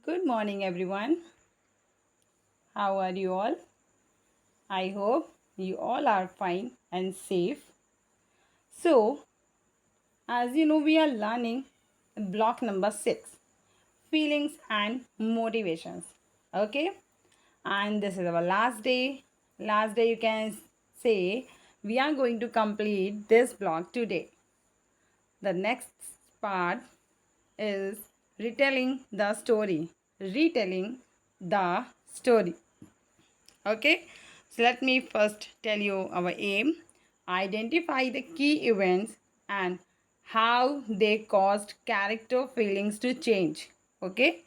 Good morning, everyone. How are you all? I hope you all are fine and safe. So, as you know, we are learning block number 6, feelings and motivations. Okay, and this is our last day. Last day, you can say we are going to complete this block today. The next part is retelling the story. Retelling the story. Okay, so let me first tell you our aim. Identify the key events and how they caused character feelings to change. Okay,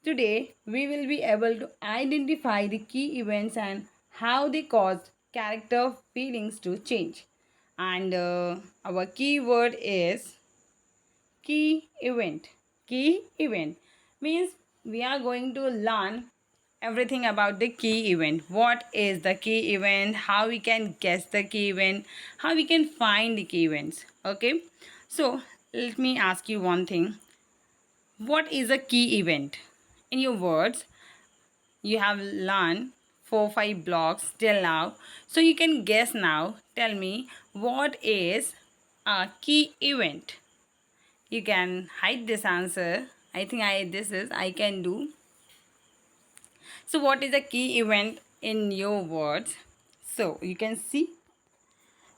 today we will be able to identify the key events and how they caused character feelings to change. And our key word is key event. Key event means we are going to learn everything about the key event. What is the key event, how we can guess the key event, how we can find the key events. Okay, so let me ask you one thing. What is a key event? In your words, you have learned 4 5 blocks till now, so you can guess now. Tell me, what is a key event? You can hide this answer. I think I can do. So what is a key event in your words? So you can see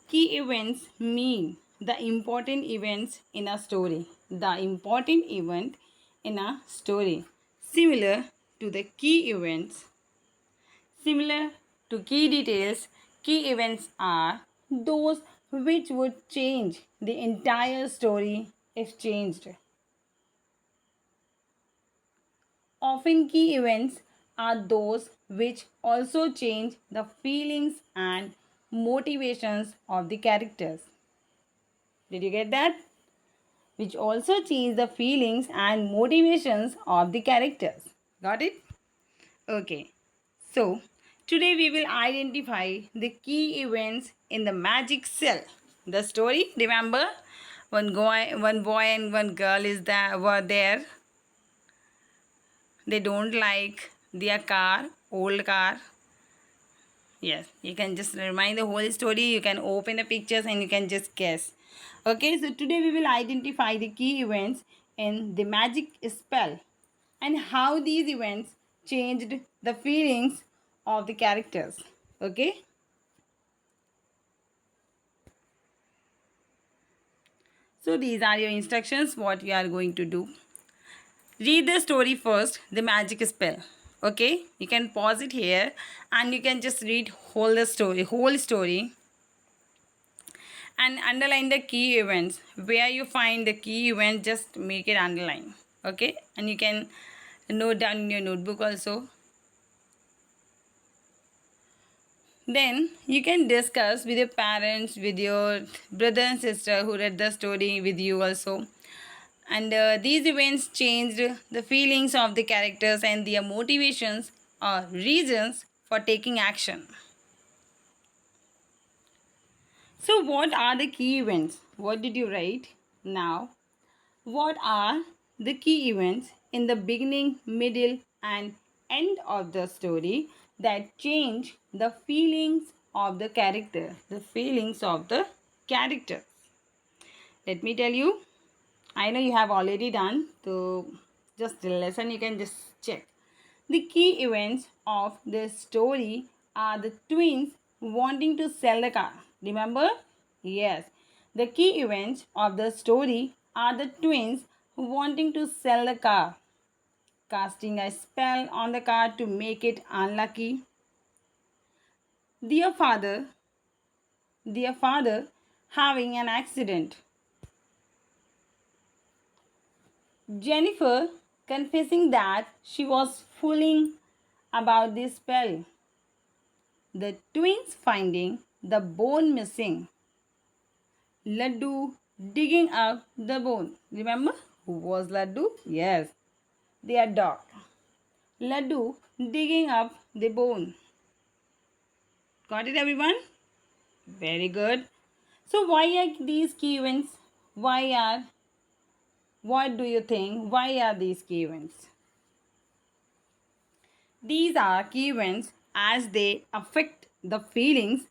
key events mean the important events in a story. The important event in a story. Similar to the key events, similar to key details, key events are those which would change the entire story if changed. Often, key events are those which also change the feelings and motivations of the characters. Did you get that? Which also change the feelings and motivations of the characters. Got it? Okay. So, today we will identify the key events in the magic cell. The story, remember? One boy and one girl were there. They don't like their old car. Yes, you can just remind the whole story. You can open the pictures and you can just guess. Okay, so today we will identify the key events in the magic spell and how these events changed the feelings of the characters. Okay, so these are your instructions. What we are going to do. Read the story first, the magic spell. Okay, you can pause it here and you can just read whole story and underline the key events. Where you find the key event, just make it underline. Okay, and you can note down in your notebook also. Then you can discuss with your parents, with your brother and sister who read the story with you also. And these events changed the feelings of the characters and their motivations or reasons for taking action. So, what are the key events? What did you write? Now, what are the key events in the beginning, middle, and end of the story that change the feelings of the character? The feelings of the character. Let me tell you. I know you have already done. So, just the lesson you can just check. The key events of the story are the twins wanting to sell the car. Remember? Yes. The key events of the story are the twins wanting to sell the car, casting a spell on the car to make it unlucky. Their father, their father having an accident. Jennifer confessing that she was fooling about this spell. The twins finding the bone missing. Laddu digging up the bone. Remember who was Laddu? Yes, their dog. Laddu digging up the bone. Got it, everyone? Very good. So, why are these key events? What do you think? Why are these key events? These are key events as they affect the feelings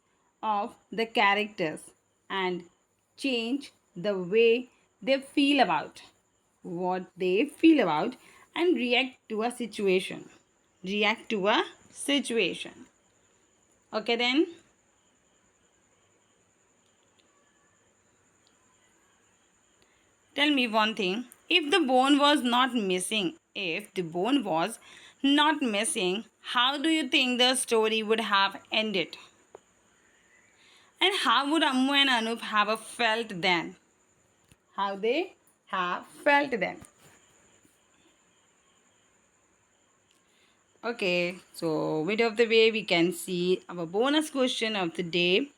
of the characters and change the way they feel about what they feel about and react to a situation. React to a situation. Okay, then. Tell me one thing. If the bone was not missing, if the bone was not missing, how do you think the story would have ended? And how would Ammu and Anup have felt then? How they have felt then? Okay, so bit of the way we can see our bonus question of the day.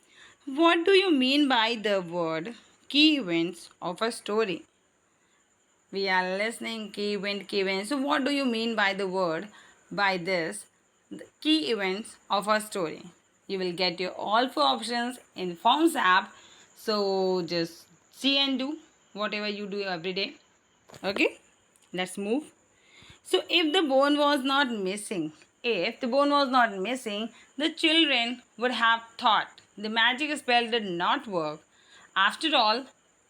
What do you mean by the word key events of a story? We are listening key event. So what do you mean by the word by this the key events of a story? You will get your all four options in Forms app. So just see and do whatever you do every day. Okay, let's move. So if the bone was not missing, if the bone was not missing, the children would have thought the magic spell did not work after all,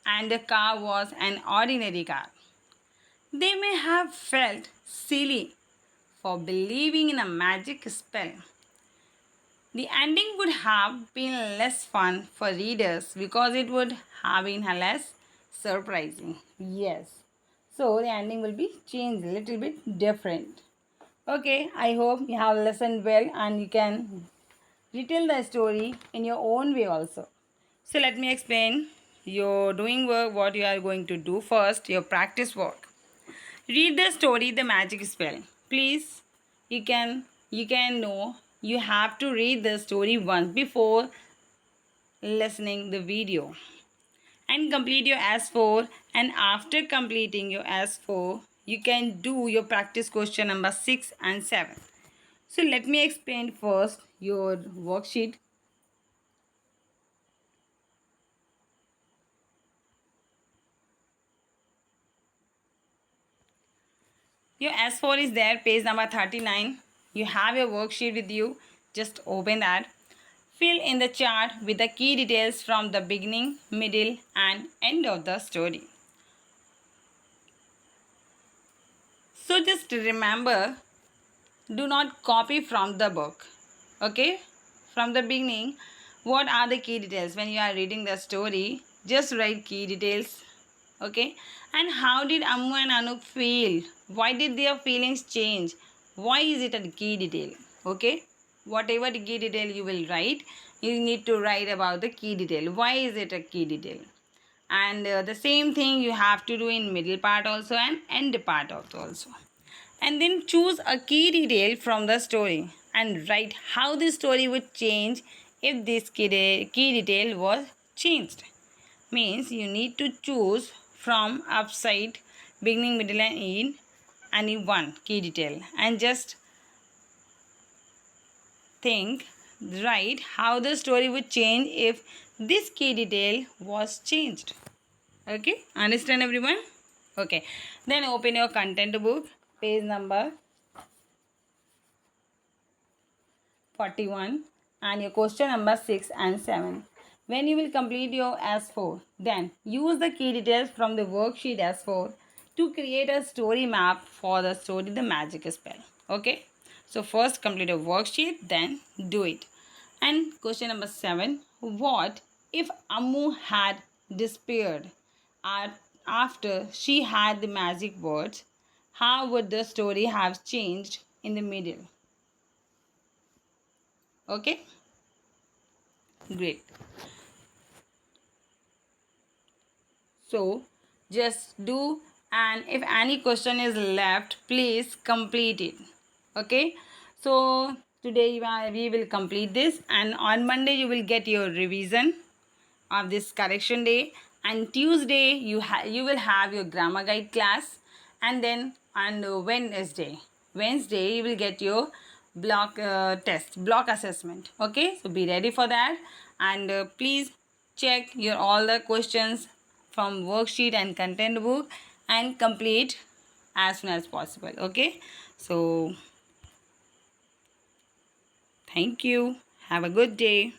and the car was an ordinary car. They may have felt silly for believing in a magic spell. The ending would have been less fun for readers because it would have been less surprising. Yes. So the ending will be changed a little bit different. Okay, I hope you have listened well and you can retell the story in your own way also. So let me explain your doing work, what you are going to do first, your practice work. Read the story The Magic Spell. Please, you can know you have to read the story once before listening the video and complete your S4, and after completing your S4 you can do your practice question number 6 and 7. So let me explain first your worksheet. Your S4 is there, page number 39. You have your worksheet with you. Just open that. Fill in the chart with the key details from the beginning, middle, and end of the story. So just remember, do not copy from the book. Okay? From the beginning, what are the key details? When you are reading the story, just write key details. Okay? And how did Ammu and Anup feel? Why did their feelings change? Why is it a key detail? Okay? Whatever the key detail you will write, you need to write about the key detail. Why is it a key detail? And the same thing you have to do in middle part also and end part also. And then choose a key detail from the story and write how the story would change if this key detail was changed. Means you need to choose from upside, beginning, middle and end any one key detail and just think, write how the story would change if this key detail was changed. Okay, understand everyone? Okay, then open your content book, page number 41 and your question number 6 and 7. When you will complete your S4, then use the key details from the worksheet S4 to create a story map for the story The Magic Spell. Okay, so first complete a worksheet, then do it. And question number 7. What if Ammu had disappeared after she had the magic words? How would the story have changed in the middle? Okay, great. So just do, and if any question is left, please complete it. Okay, so today we will complete this, and on Monday you will get your revision of this correction day, and Tuesday you will have your grammar guide class, and then on Wednesday you will get your block test, block assessment. Okay, so be ready for that, and please check your all the questions from worksheet and content book and complete as soon as possible. Okay, so Thank you. Have a good day.